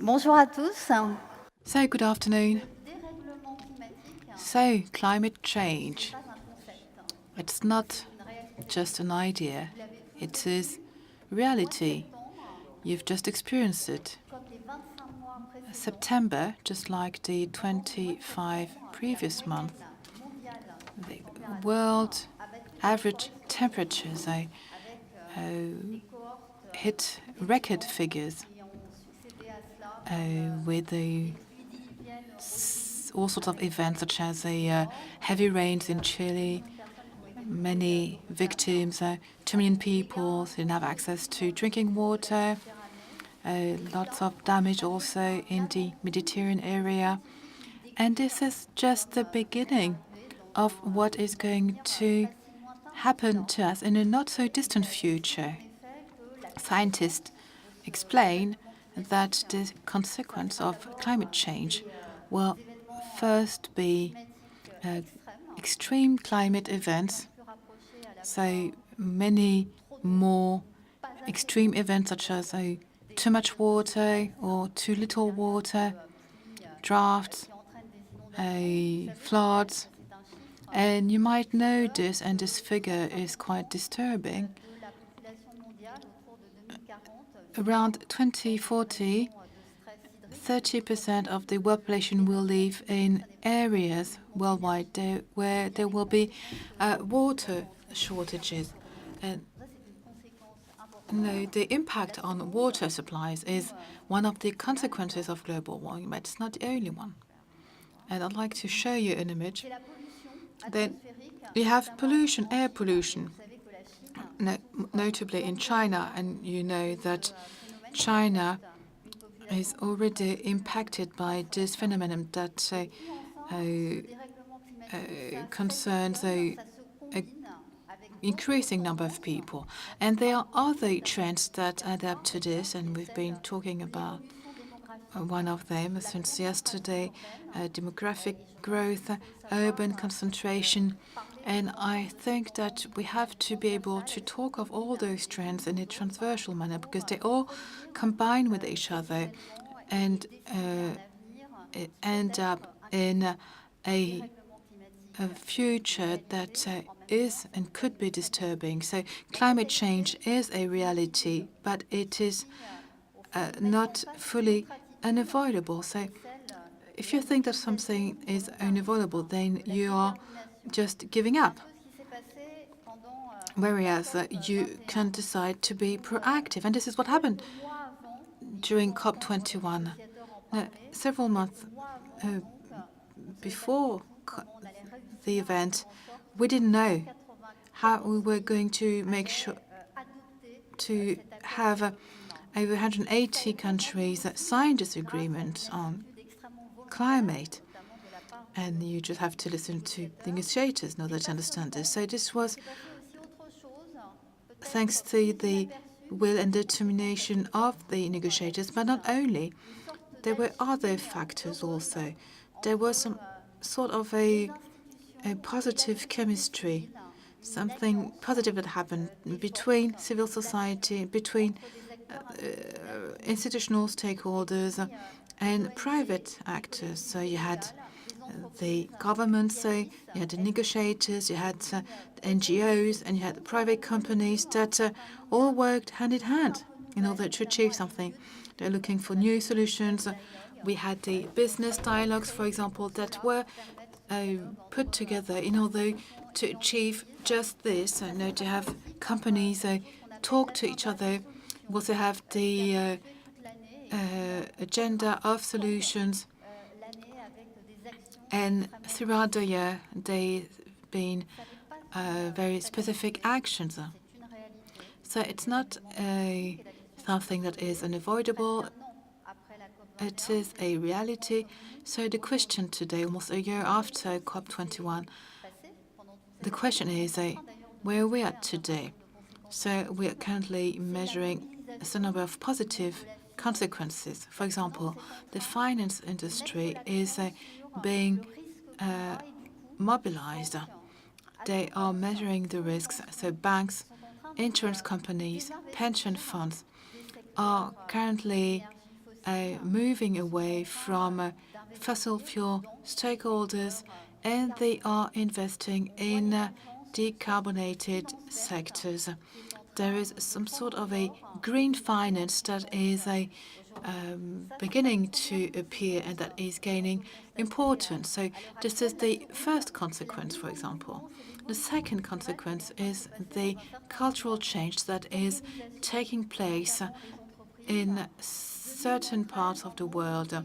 Bonjour à tous. So, good afternoon. So, climate change. It's not just an idea, it is reality. You've just experienced it. September, just like the 25 previous months, the world average temperatures hit record figures with all sorts of events such as heavy rains in Chile, many victims, 2 million people didn't have access to drinking water, lots of damage also in the Mediterranean area. And this is just the beginning of what is going to happen to us in a not so distant future. Scientists explain that the consequence of climate change will first be extreme climate events, so many more extreme events such as too much water or too little water, droughts, floods. And you might know this, and this figure is quite disturbing. Around 2040, 30% of the world population will live in areas worldwide where there will be water shortages. And no, the impact on water supplies is one of the consequences of global warming, but it's not the only one. And I'd like to show you an image. Then you have pollution, air pollution, notably in China, and you know that China is already impacted by this phenomenon that concerns an increasing number of people. And there are other trends that adapt to this, and we've been talking about one of them since yesterday, demographic growth, urban concentration. And I think that we have to be able to talk of all those trends in a transversal manner because they all combine with each other and end up in a future that is and could be disturbing. So climate change is a reality, but it is not fully unavoidable. So if you think that something is unavoidable, then you are just giving up. Whereas you can decide to be proactive. And this is what happened during COP21. Several months before the event, we didn't know how we were going to make sure to have over 180 countries that signed this agreement on climate. And you just have to listen to the negotiators in order to understand this. So this was thanks to the will and determination of the negotiators, but not only. There were other factors also. There was some sort of a positive chemistry, something positive that happened between civil society, between institutional stakeholders and private actors. So you had the government, so you had the negotiators, you had the NGOs, and you had the private companies that all worked hand in hand in order to achieve something. They're looking for new solutions. We had the business dialogues, for example, that were put together in order to achieve just this, to have companies talk to each other. We also have the agenda of solutions. And throughout the year, they've been very specific actions. So it's not something that is unavoidable. It is a reality. So the question today, almost a year after COP21, the question is, where are we at today? So we are currently measuring a number of positive consequences. For example, the finance industry is being mobilized. They are measuring the risks. So banks, insurance companies, pension funds are currently moving away from fossil fuel stakeholders, and they are investing in decarbonated sectors. There is some sort of a green finance that is beginning to appear and that is gaining importance. So this is the first consequence, for example. The second consequence is the cultural change that is taking place in certain parts of the world.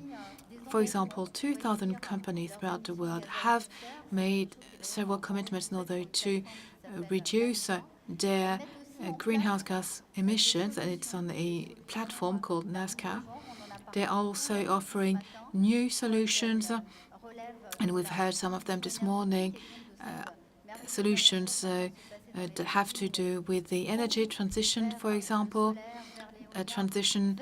For example, 2,000 companies throughout the world have made several commitments in order to reduce their greenhouse gas emissions, and it's on a platform called NASCAR. They're also offering new solutions, and we've heard some of them this morning, solutions that have to do with the energy transition, for example, a transition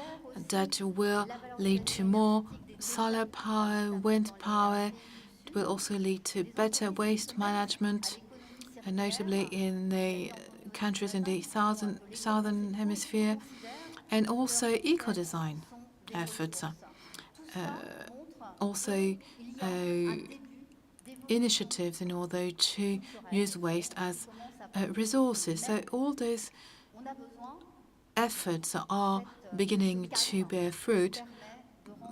that will lead to more solar power, wind power. It will also lead to better waste management, notably in the countries in the southern hemisphere, and also eco-design efforts. Also, initiatives in order to use waste as resources. So all those efforts are beginning to bear fruit,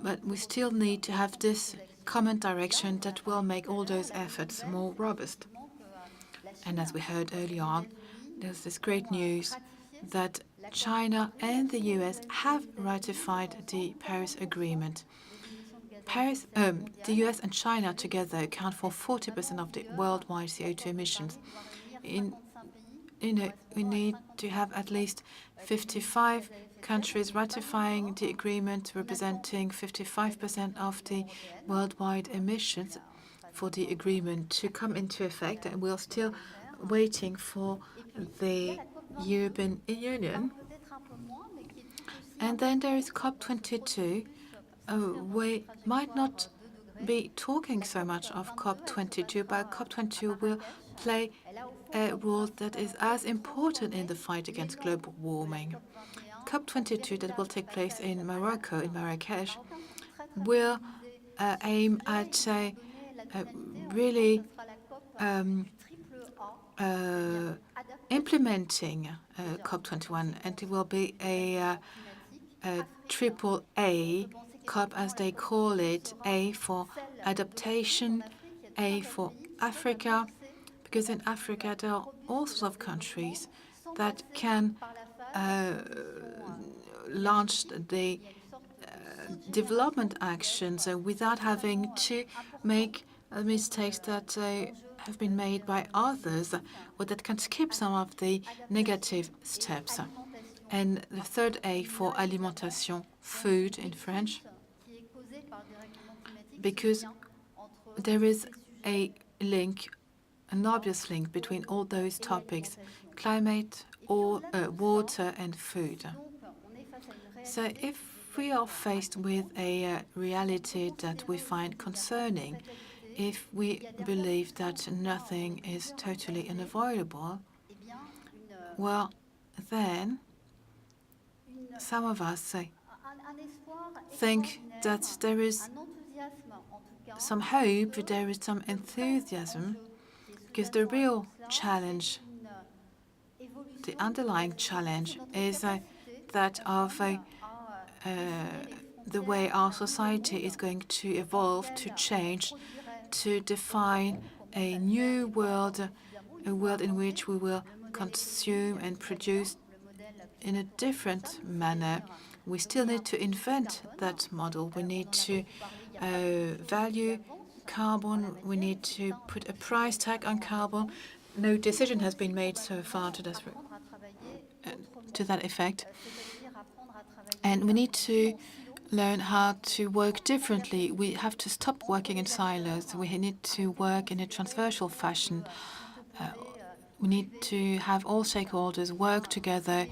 but we still need to have this common direction that will make all those efforts more robust. And as we heard earlier on, there's this great news that China and the US have ratified the Paris Agreement. The US and China together account for 40% of the worldwide CO2 emissions. We need to have at least 55 countries ratifying the agreement, representing 55% of the worldwide emissions for the agreement to come into effect. And we're still waiting for the European Union. And then there is COP22. We might not be talking so much of COP22, but COP22 will play a role that is as important in the fight against global warming. COP22 that will take place in Morocco, in Marrakesh, will aim at really implementing COP21, and it will be a triple A COP, as they call it, A for adaptation, A for Africa, because in Africa there are all sorts of countries that can launch the development actions without having to make mistakes that have been made by others, or that can skip some of the negative steps. And the third A for alimentation, food in French, because there is a link, an obvious link between all those topics, climate, or water and food. So if we are faced with a reality that we find concerning, if we believe that nothing is totally unavoidable, well, then some of us think that there is some hope, there is some enthusiasm, because the real challenge, the underlying challenge, is that of the way our society is going to evolve, to change, to define a new world, a world in which we will consume and produce in a different manner. We still need to invent that model. We need to value carbon. We need to put a price tag on carbon. No decision has been made so far to that effect. And we need to learn how to work differently. We have to stop working in silos. We need to work in a transversal fashion. We need to have all stakeholders work together.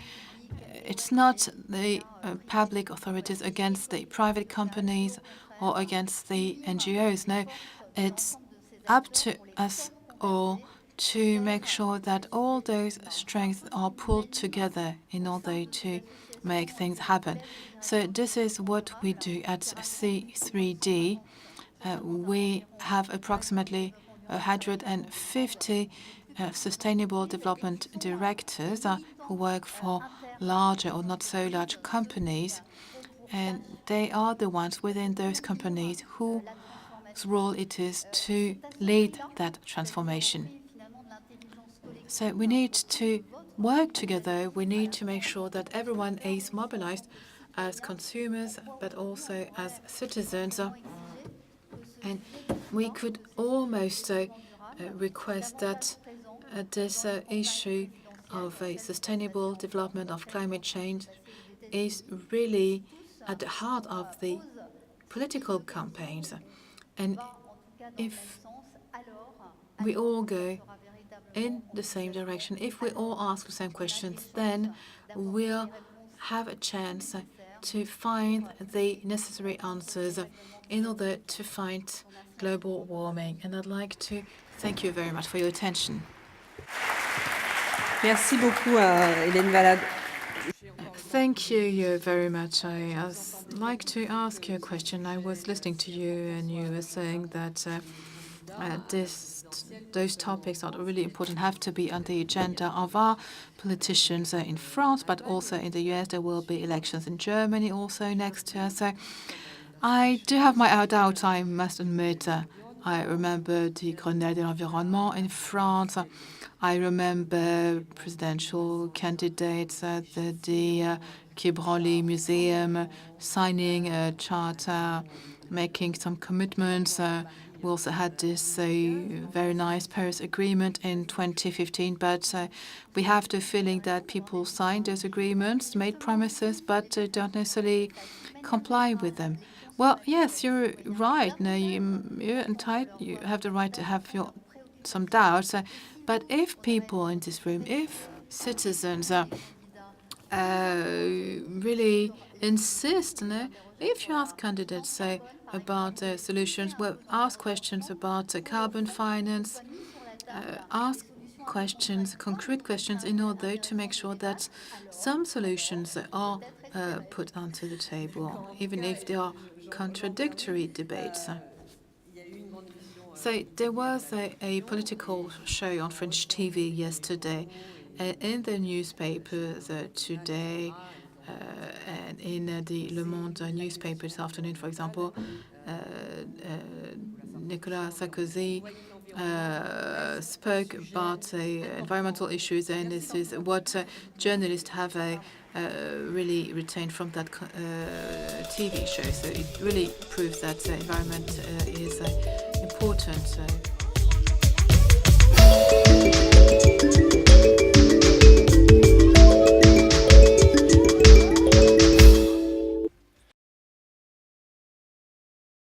It's not the public authorities against the private companies or against the NGOs. No, it's up to us all to make sure that all those strengths are pulled together in order to make things happen. So this is what we do at C3D. We have approximately 150 sustainable development directors who work for larger or not so large companies, and they are the ones within those companies whose role it is to lead that transformation. So we need to work together. We need to make sure that everyone is mobilized as consumers, but also as citizens. And we could almost request that this issue of a sustainable development of climate change is really at the heart of the political campaigns. And if we all go in the same direction, if we all ask the same questions, then we'll have a chance to find the necessary answers in order to fight global warming. And I'd like to thank you very much for your attention. Merci beaucoup, Hélène Valade. Thank you very much. I'd like to ask you a question. I was listening to you, and you were saying that those topics are really important, have to be on the agenda of our politicians in France, but also in the US. There will be elections in Germany also next year. So I do have my doubts, I must admit. I remember the Grenelle de l'Environnement in France. I remember presidential candidates at the Quai Branly Museum signing a charter, making some commitments. We also had this very nice Paris Agreement in 2015, but we have the feeling that people signed those agreements, made promises, but don't necessarily comply with them. Well, yes, you're right. No, you're entitled. You have the right to have some doubts. But if people in this room, if citizens really insist, if you ask candidates, say, about solutions, well, ask questions about carbon finance, ask questions, concrete questions, in order to make sure that some solutions are put onto the table, even if they are contradictory debates. So there was a political show on French TV yesterday, in the newspapers today, and in the Le Monde newspaper this afternoon, for example, Nicolas Sarkozy spoke about environmental issues, and this is what journalists have really retained from that TV show. So it really proves that environment is important.